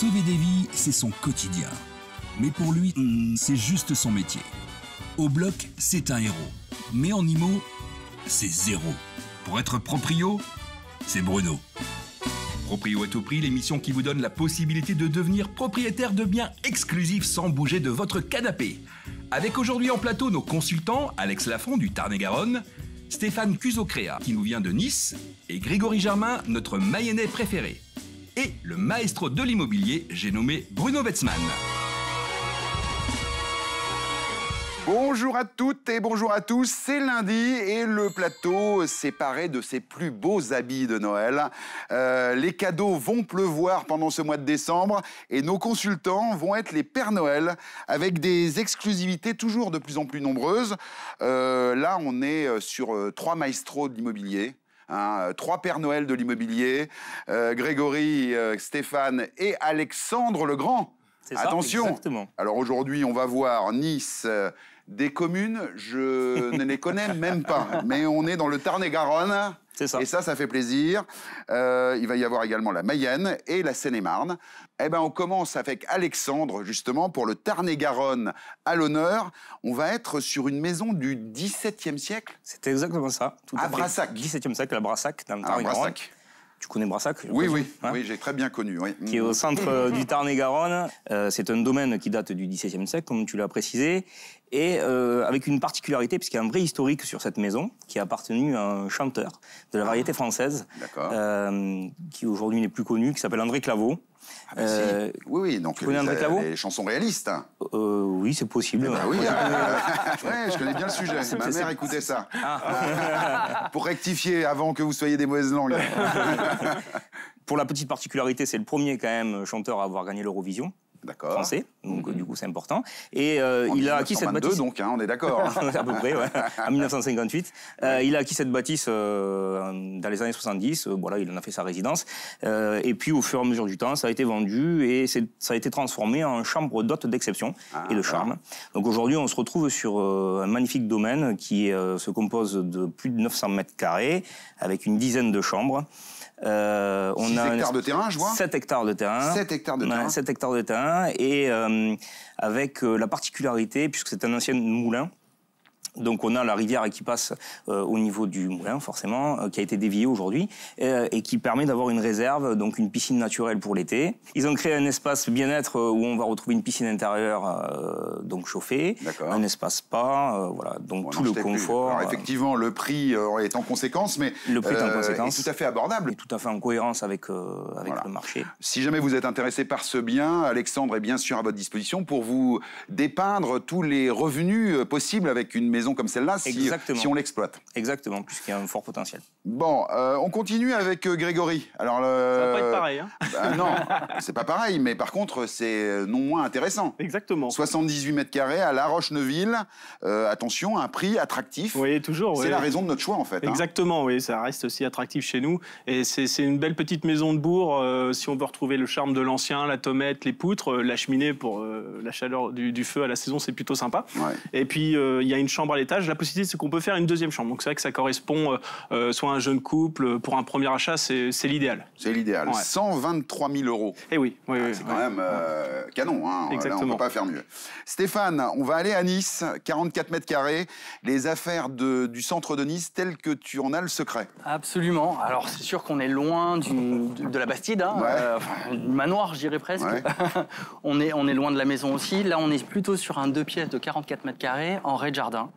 Sauver des vies, c'est son quotidien. Mais pour lui, c'est juste son métier. Au bloc, c'est un héros. Mais en IMO, c'est zéro. Pour être proprio, c'est Bruno. Proprio à tout prix, l'émission qui vous donne la possibilité de devenir propriétaire de biens exclusifs sans bouger de votre canapé. Avec aujourd'hui en plateau nos consultants, Alex Lafont du Tarn-et-Garonne, Stéphane Cusocréa qui nous vient de Nice et Grégory Germain, notre Mayennais préféré. Et le maestro de l'immobilier, j'ai nommé Bruno Wetzmann. Bonjour à toutes et bonjour à tous, c'est lundi et le plateau s'est paré de ses plus beaux habits de Noël. Les cadeaux vont pleuvoir pendant ce mois de décembre et nos consultants vont être les Pères Noël avec des exclusivités toujours de plus en plus nombreuses. Là, on est sur 3 maestros de l'immobilier. 3 Pères Noël de l'immobilier, Grégory, Stéphane et Alexandre le Grand. C'est ça, attention. Exactement. Alors aujourd'hui, on va voir Nice, des communes, je ne les connais même pas, mais on est dans le Tarn-et-Garonne. C'est ça. Et ça fait plaisir. Il va y avoir également la Mayenne et la Seine-et-Marne. Eh ben, on commence avec Alexandre, justement, pour le Tarn-et-Garonne à l'honneur. On va être sur une maison du XVIIe siècle. C'est exactement ça. Tout à Brassac. 17e siècle, à Brassac, dans le Tarn-et-Garonne. Brassac. Tu connais Brassac? Oui, hein, oui, j'ai très bien connu. Oui. Qui est au centre du Tarn-et-Garonne. C'est un domaine qui date du XVIIe siècle, comme tu l'as précisé, et avec une particularité, puisqu'il y a un vrai historique sur cette maison, qui a appartenu à un chanteur de la variété française, qui aujourd'hui n'est plus connu, qui s'appelle André Claveau. Oui, donc tu connais André Claveau ? Les chansons réalistes. Oui, c'est possible. Oui, ouais, je connais bien le sujet. Ma mère écoutait ça. Pour rectifier avant que vous soyez des mauvaises langues. Pour la petite particularité, c'est le premier quand même chanteur à avoir gagné l'Eurovision. Français, donc du coup c'est important. Et il a acquis cette bâtisse. Donc, on est d'accord. À peu près, ouais. En 1958. Il a acquis cette bâtisse dans les années 70. Voilà, il en a fait sa résidence. Et puis au fur et à mesure du temps, ça a été vendu et ça a été transformé en chambre d'hôte d'exception et de charme. Donc aujourd'hui, on se retrouve sur un magnifique domaine qui se compose de plus de 900 mètres carrés avec une dizaine de chambres. On a hectares de terrain, je vois. 7 hectares de terrain. 7 hectares de terrain. 7 hectares de terrain. Et avec la particularité, puisque c'est un ancien moulin, donc on a la rivière qui passe au niveau du moulin, forcément, qui a été déviée aujourd'hui, et qui permet d'avoir une réserve, donc une piscine naturelle pour l'été. Ils ont créé un espace bien-être où on va retrouver une piscine intérieure, donc chauffée, un espace spa, voilà, donc tout le confort. Alors effectivement, le prix est en conséquence, mais le prix est en conséquence. Est tout à fait abordable. Et tout à fait en cohérence avec le marché. Si jamais vous êtes intéressé par ce bien, Alexandre est bien sûr à votre disposition pour vous dépeindre tous les revenus possibles avec une maison comme celle-là, si on l'exploite. Exactement, puisqu'il y a un fort potentiel. Bon, on continue avec Grégory. Alors, ça va pas être pareil. Hein. Non, c'est pas pareil, mais par contre, c'est non moins intéressant. Exactement. 78 mètres carrés à La Roche-Neuville. Attention, un prix attractif. Oui, toujours. C'est la raison de notre choix, en fait. Exactement, oui, ça reste aussi attractif chez nous. Et c'est une belle petite maison de bourg. Si on veut retrouver le charme de l'ancien, la tomette, les poutres, la cheminée pour la chaleur du feu à la saison, c'est plutôt sympa. Ouais. Et puis, il y a une chambre à l'étage. La possibilité, c'est qu'on peut faire une deuxième chambre. Donc, c'est vrai que ça correspond soit à un jeune couple. Pour un premier achat, c'est l'idéal. C'est l'idéal. Ouais. 123 000 €. Eh oui. C'est quand même canon. Hein. Exactement. Là, on ne peut pas faire mieux. Stéphane, on va aller à Nice, 44 mètres carrés. Les affaires du centre de Nice, telles que tu en as le secret. Absolument. Alors, c'est sûr qu'on est loin de la Bastide, hein. Du manoir, je dirais presque. Ouais. on est loin de la maison aussi. Là, on est plutôt sur un 2 pièces de 44 mètres carrés en rez-de-jardin.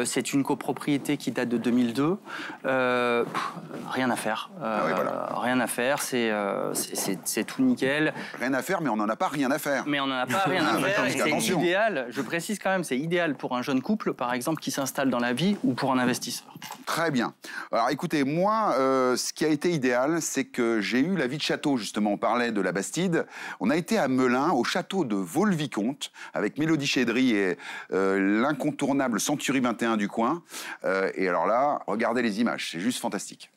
C'est une copropriété qui date de 2002. Rien à faire. Rien à faire. C'est tout nickel. Rien à faire, mais on n'en a pas rien à faire. Mais on n'en a pas rien à faire. C'est idéal. Je précise quand même, c'est idéal pour un jeune couple, par exemple, qui s'installe dans la vie, ou pour un investisseur. Très bien. Alors, écoutez, moi, ce qui a été idéal, c'est que j'ai eu la vie de château. Justement, on parlait de la Bastide. On a été à Melun, au château de Vaux-le-Vicomte, avec Mélodie Chédry et l'incontournable Century 21 du coin. Et alors là, regardez les images, c'est juste fantastique.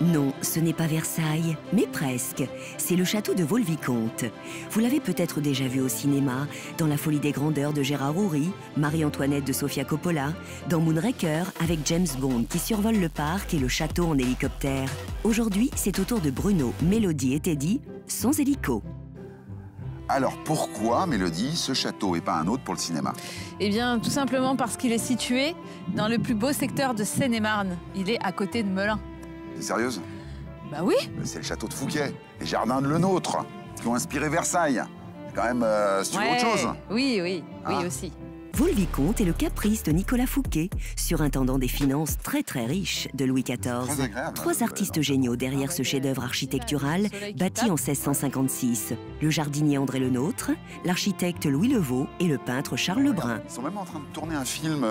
Non, ce n'est pas Versailles, mais presque. C'est le château de Vaux-le-Vicomte. Vous l'avez peut-être déjà vu au cinéma, dans La folie des grandeurs de Gérard Houry, Marie-Antoinette de Sofia Coppola, dans Moonraker avec James Bond qui survole le parc et le château en hélicoptère. Aujourd'hui, c'est au tour de Bruno, Mélodie et Teddy, sans hélico. Alors pourquoi, Mélodie, ce château et pas un autre pour le cinéma? Eh bien, tout simplement parce qu'il est situé dans le plus beau secteur de Seine-et-Marne. Il est à côté de Melun. T'es sérieuse? Bah oui. C'est le château de Fouquet, les jardins de Lenôtre, qui ont inspiré Versailles. C'est quand même sur autre chose. Oui, oui, Hein? oui aussi. Vaux-le-Vicomte est le caprice de Nicolas Fouquet, surintendant des finances très très riche de Louis XIV. Très agréable. Trois artistes géniaux derrière ce chef-d'œuvre architectural, bâti en 1656. Le jardinier André Lenôtre, l'architecte Louis Levaux et le peintre Charles Lebrun. Ils sont même en train de tourner un film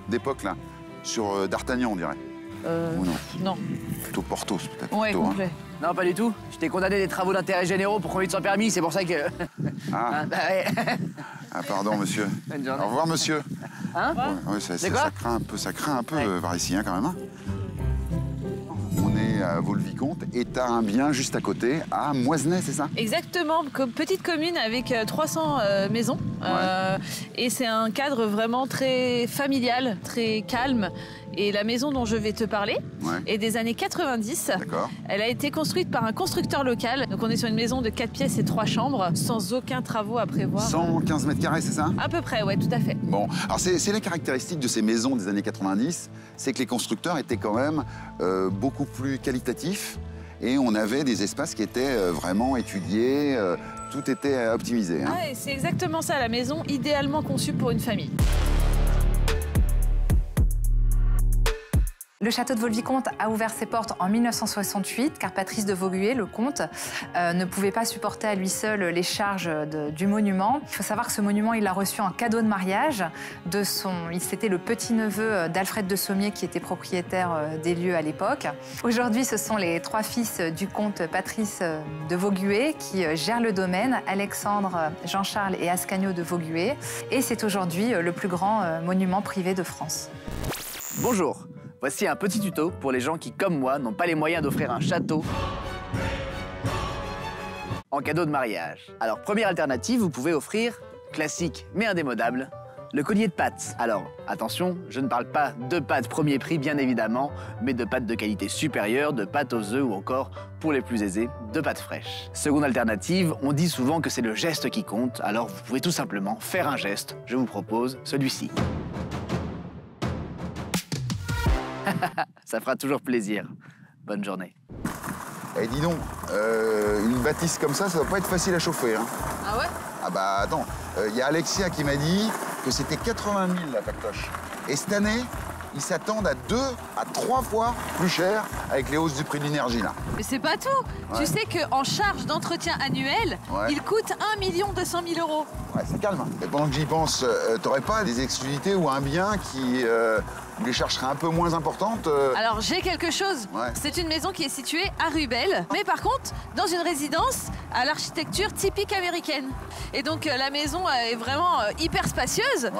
d'époque, là, sur D'Artagnan, on dirait. Ou non? Non. Plutôt Porthos, peut-être. Ouais, plutôt, hein. complet. Non, pas du tout. J'étais condamné des travaux d'intérêt généraux pour conduite sans permis, c'est pour ça que... Ah. Bah ouais. Ah, pardon, monsieur. Bonne journée. Au revoir, monsieur. Hein? Ouais, ça craint un peu Ouais. par ici, hein, quand même. Hein. On est à Vaux-le-Vicomte et t'as un bien juste à côté, à Moisenay, c'est ça? Exactement, petite commune avec 300 maisons. Et c'est un cadre vraiment très familial, très calme. Et la maison dont je vais te parler est des années 90. D'accord. Elle a été construite par un constructeur local. Donc on est sur une maison de 4 pièces et 3 chambres, sans aucun travaux à prévoir. 115 mètres carrés, c'est ça? À peu près, ouais, tout à fait. Bon, alors c'est la caractéristique de ces maisons des années 90, c'est que les constructeurs étaient quand même beaucoup plus qualitatifs et on avait des espaces qui étaient vraiment étudiés, tout était optimisé. Hein. Ouais, c'est exactement ça, la maison idéalement conçue pour une famille. Le château de Vaux-le-Vicomte a ouvert ses portes en 1968 car Patrice de Vaugué, le comte, ne pouvait pas supporter à lui seul les charges du monument. Il faut savoir que ce monument, il l'a reçu en cadeau de mariage de c'était le petit-neveu d'Alfred de Sommier qui était propriétaire des lieux à l'époque. Aujourd'hui, ce sont les 3 fils du comte Patrice de Vaugué qui gèrent le domaine, Alexandre, Jean-Charles et Ascanio de Vaugué. Et c'est aujourd'hui le plus grand monument privé de France. Bonjour. Voici un petit tuto pour les gens qui, comme moi, n'ont pas les moyens d'offrir un château en cadeau de mariage. Alors, première alternative, vous pouvez offrir, classique mais indémodable, le collier de pâtes. Alors, attention, je ne parle pas de pâtes premier prix, bien évidemment, mais de pâtes de qualité supérieure, de pâtes aux œufs ou encore, pour les plus aisés, de pâtes fraîches. Seconde alternative, on dit souvent que c'est le geste qui compte, alors vous pouvez tout simplement faire un geste. Je vous propose celui-ci. Ça fera toujours plaisir. Bonne journée. Et dis donc, une bâtisse comme ça va pas être facile à chauffer. Hein. Ah ouais? Ah bah attends, y a Alexia qui m'a dit que c'était 80 000 la factoche. Et cette année, ils s'attendent à 2 à 3 fois plus cher avec les hausses du prix de l'énergie là. Mais c'est pas tout. Ouais. Tu sais qu'en charge d'entretien annuel, il coûte 1 200 000 euros. Ouais, c'est calme. Et pendant que j'y pense, t'aurais pas des exclusivités ou un bien qui où les charges seraient un peu moins importantes Alors j'ai quelque chose. Ouais. C'est une maison qui est située à Rubel, mais par contre dans une résidence à l'architecture typique américaine. Et donc la maison est vraiment hyper spacieuse,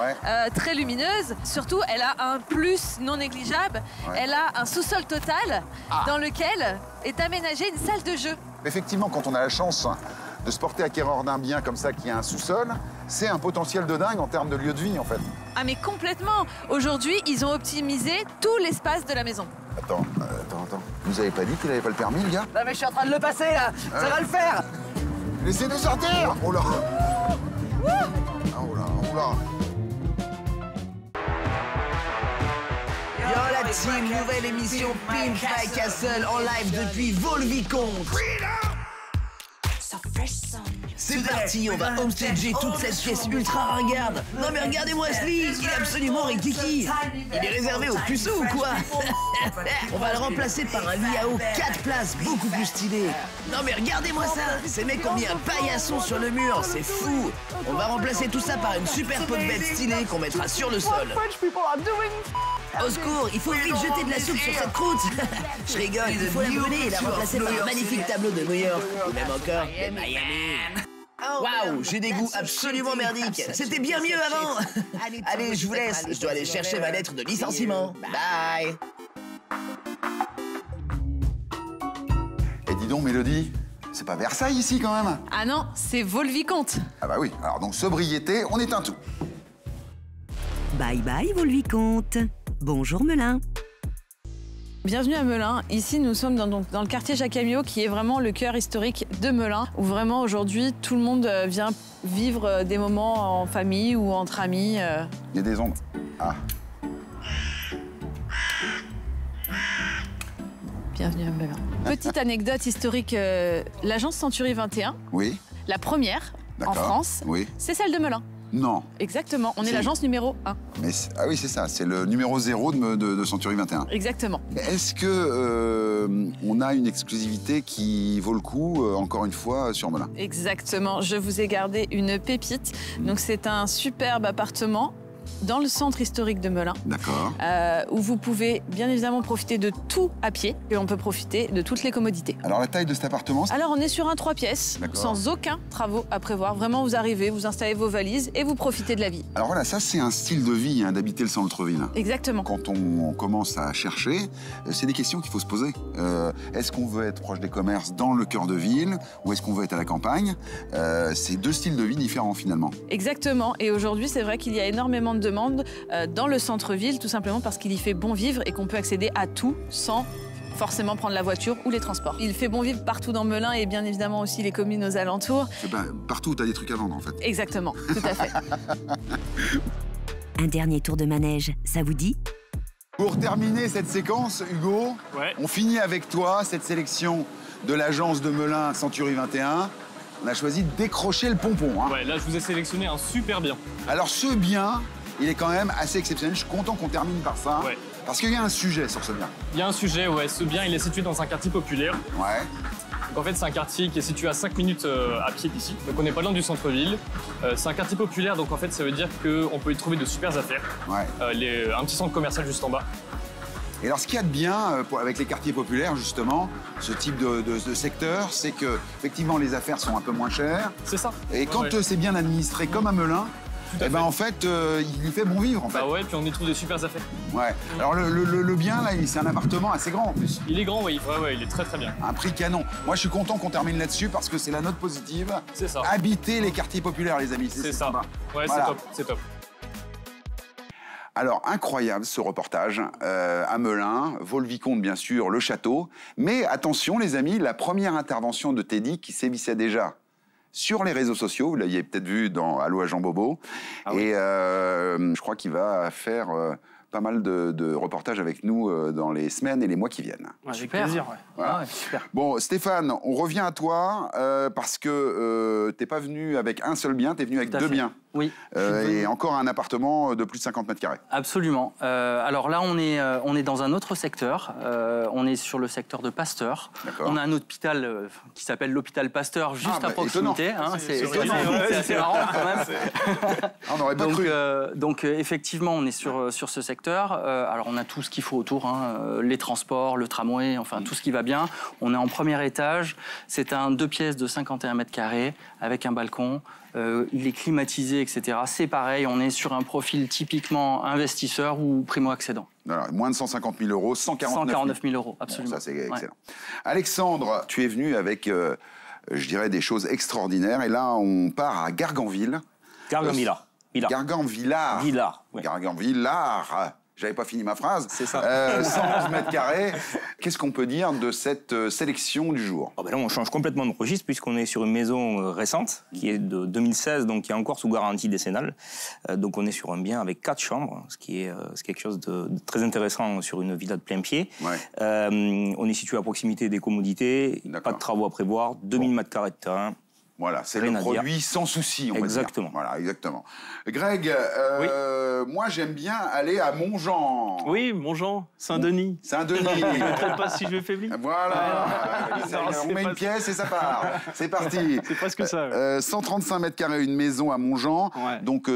très lumineuse. Surtout, elle a un plus non négligeable. Elle a un sous-sol total dans lequel est aménagée une salle de jeu. Effectivement, quand on a la chance de se porter acquéreur d'un bien comme ça qui a un sous-sol, c'est un potentiel de dingue en termes de lieu de vie en fait. Ah mais complètement. Aujourd'hui, ils ont optimisé tout l'espace de la maison. Attends. Vous avez pas dit qu'il avait pas le permis, le gars? Non mais je suis en train de le passer là. Ça va le faire. Laissez-nous sortir! Oh là! Oh là! Yo la team, nouvelle émission Pimp My Castle en live depuis Vaux-le-Vicomte. C'est parti, on va homestager toute cette pièce ultra ringarde. Non mais regardez-moi ce lit, il est absolument rikiki. Il est réservé aux puceaux ou quoi? On va le remplacer par un lit à eau 4 places, beaucoup plus stylé. Non mais regardez-moi ça, ces mecs ont mis un paillasson sur le mur, c'est fou. On va remplacer tout ça par une super pot de bête stylée qu'on mettra sur le sol. Au secours, il faut vite jeter de la soupe sur cette croûte. Je rigole, il faut la brûler et la remplacer par un magnifique tableau de New York. Ou même encore de Miami. Waouh, j'ai des goûts absolument merdiques. C'était bien mieux avant. Allez, je vous laisse. Je dois aller chercher ma lettre de licenciement. Bye. Dis donc, Mélodie, c'est pas Versailles ici quand même? Ah non, c'est Vaux-le-Vicomte. Ah bah oui, alors donc sobriété, on éteint tout. Bye bye, Vaux-le-Vicomte. Bonjour, Melun. Bienvenue à Melun. Ici, nous sommes dans le quartier Jacques Amiot, qui est vraiment le cœur historique de Melun, où vraiment aujourd'hui, tout le monde vient vivre des moments en famille ou entre amis. Il y a des ombres. Ah. Bienvenue à Melun. Petite anecdote historique, l'agence Century 21, Oui, la première en d'accord. France, Oui. c'est celle de Melun. Non. Exactement, on est C'est- l'agence numéro 1. Mais ah oui, c'est ça, c'est le numéro 0 de Century 21. Exactement. Mais est-ce que on a une exclusivité qui vaut le coup, encore une fois, sur Melun? Exactement, je vous ai gardé une pépite. Donc c'est un superbe appartement dans le centre historique de Melun, D'accord. où vous pouvez bien évidemment profiter de tout à pied et on peut profiter de toutes les commodités. Alors la taille de cet appartement, Alors on est sur un 3 pièces, D'accord. sans aucun travaux à prévoir. Vraiment, vous arrivez, vous installez vos valises et vous profitez de la vie. alors voilà, ça c'est un style de vie hein, d'habiter le centre-ville. Exactement. Quand on commence à chercher, c'est des questions qu'il faut se poser. Est-ce qu'on veut être proche des commerces dans le cœur de ville ou est-ce qu'on veut être à la campagne? C'est deux styles de vie différents finalement. Exactement. Et aujourd'hui, c'est vrai qu'il y a énormément de demandes dans le centre-ville, tout simplement parce qu'il y fait bon vivre et qu'on peut accéder à tout sans forcément prendre la voiture ou les transports. Il fait bon vivre partout dans Melun et bien évidemment aussi les communes aux alentours. Partout où tu as des trucs à vendre en fait. Exactement, tout à fait. Un dernier tour de manège, ça vous dit? Pour terminer cette séquence, Hugo, Ouais. on finit avec toi cette sélection de l'agence de Melun Century 21. On a choisi de décrocher le pompon. Hein. Ouais, là, je vous ai sélectionné un super bien. Alors ce bien, il est quand même assez exceptionnel. Je suis content qu'on termine par ça. Ouais. Parce qu'il y a un sujet sur ce bien. Il y a un sujet, ouais. Ce bien, il est situé dans un quartier populaire. Ouais. Donc en fait, c'est un quartier qui est situé à 5 minutes à pied d'ici. Donc on n'est pas loin du centre-ville. C'est un quartier populaire, donc en fait, ça veut dire qu'on peut y trouver de super affaires. Ouais. Un petit centre commercial juste en bas. Et alors, ce qu'il y a de bien avec les quartiers populaires, justement, ce type de secteur, c'est que effectivement les affaires sont un peu moins chères. C'est ça. Et quand Ouais. c'est bien administré comme à Melun, eh ben en fait, il y fait bon vivre en fait. Bah ouais, puis on y trouve des super affaires. Ouais. Alors le bien là, c'est un appartement assez grand en plus. Il est grand, oui. Ouais, il est très très bien. Un prix canon. Moi, je suis content qu'on termine là-dessus parce que c'est la note positive. C'est ça. Habiter les quartiers populaires, les amis. C'est ça. sympa. Ouais, Voilà. c'est top. Alors, incroyable ce reportage à Melun, Vaux-le-Vicomte bien sûr, le château. Mais attention les amis, la première intervention de Teddy qui sévissait déjà sur les réseaux sociaux, vous l'aviez peut-être vu dans Allô à Jean Bobo. Ah et je crois qu'il va faire pas mal de reportages avec nous dans les semaines et les mois qui viennent. Avec Super. plaisir, ouais. Voilà. Ah ouais, super. Bon, Stéphane, on revient à toi parce que t'es pas venu avec un seul bien, t'es venu avec Tout à deux fait. biens. Oui. je suis Et venu- encore un appartement de plus de 50 mètres carrés. Absolument. Alors là, on est dans un autre secteur. On est sur le secteur de Pasteur. D'accord. On a un hôpital qui s'appelle l'hôpital Pasteur juste Ah, bah, à proximité. étonnant. Hein, C'est c'est étonnant, c'est ouais, assez marrant quand même. On n'aurait pas cru. Donc effectivement, on est sur ce secteur. Alors on a tout ce qu'il faut autour, hein, les transports, le tramway, enfin tout ce qui va bien. On est en premier étage. C'est un 2 pièces de 51 mètres carrés avec un balcon. Il est climatisé, etc. C'est pareil, on est sur un profil typiquement investisseur ou primo-accédant. Alors, moins de 150 000 euros, 149 000 euros, absolument. Bon, ça, c'est Ouais. excellent. Alexandre, tu es venu avec, je dirais, des choses extraordinaires. Et là, on part à Garganville. Garganvillard. Garganvillard. Villard, ouais. Garganvillard. J'avais pas fini ma phrase. C'est ça. 111 mètres carrés. Qu'est-ce qu'on peut dire de cette sélection du jour? Oh ben là, on change complètement de registre puisqu'on est sur une maison récente qui est de 2016, donc qui est encore sous garantie décennale. Donc on est sur un bien avec 4 chambres, ce qui est quelque chose de très intéressant sur une villa de plein pied. Ouais. On est situé à proximité des commodités, D'accord. pas de travaux à prévoir, 2000 mètres carrés de terrain. Voilà, c'est Rien le à dire. produit sans souci, on va dire. Exactement. Voilà, exactement. Greg, moi j'aime bien aller à Montjean. Oui, Montjean, Saint-Denis. Saint-Denis. Ne traite pas si je vais faiblir. Voilà. Non, on c'est met pas une pièce et ça part. C'est parti. C'est presque ça. Ouais. 135 mètres carrés, une maison à Montjean. Ouais. Donc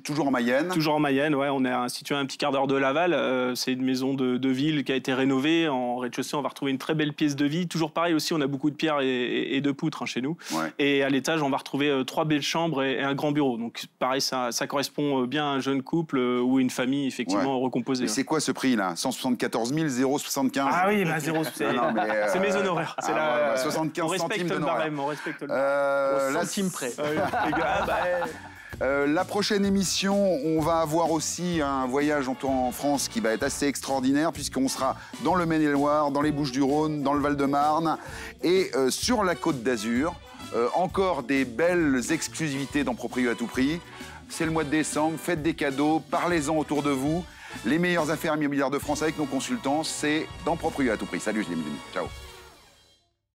toujours en Mayenne. Toujours en Mayenne, ouais, on est situé à un petit quart d'heure de Laval. C'est une maison de ville qui a été rénovée. En rez-de-chaussée, on va retrouver une très belle pièce de vie. Toujours pareil aussi, on a beaucoup de pierres et de poutres chez nous. Ouais. Et Et à l'étage, on va retrouver 3 belles chambres et un grand bureau. Donc pareil, ça correspond bien à un jeune couple ou une famille effectivement recomposée. Et c'est quoi ce prix là? 174 075? Ah oui, 0, c'est mes honoraires. C'est 75 on respecte centimes le barème, on respecte le barème. Au centime près. La prochaine émission, on va avoir aussi un voyage en France qui va être assez extraordinaire puisqu'on sera dans le Maine-et-Loire, dans les Bouches-du-Rhône, dans le Val-de-Marne et sur la Côte d'Azur. Encore des belles exclusivités dans Proprio à tout prix. C'est le mois de décembre, faites des cadeaux, parlez-en autour de vous. Les meilleures affaires immobilières de France avec nos consultants, c'est dans Proprio à tout prix. Salut, je les bienvenus. Ciao.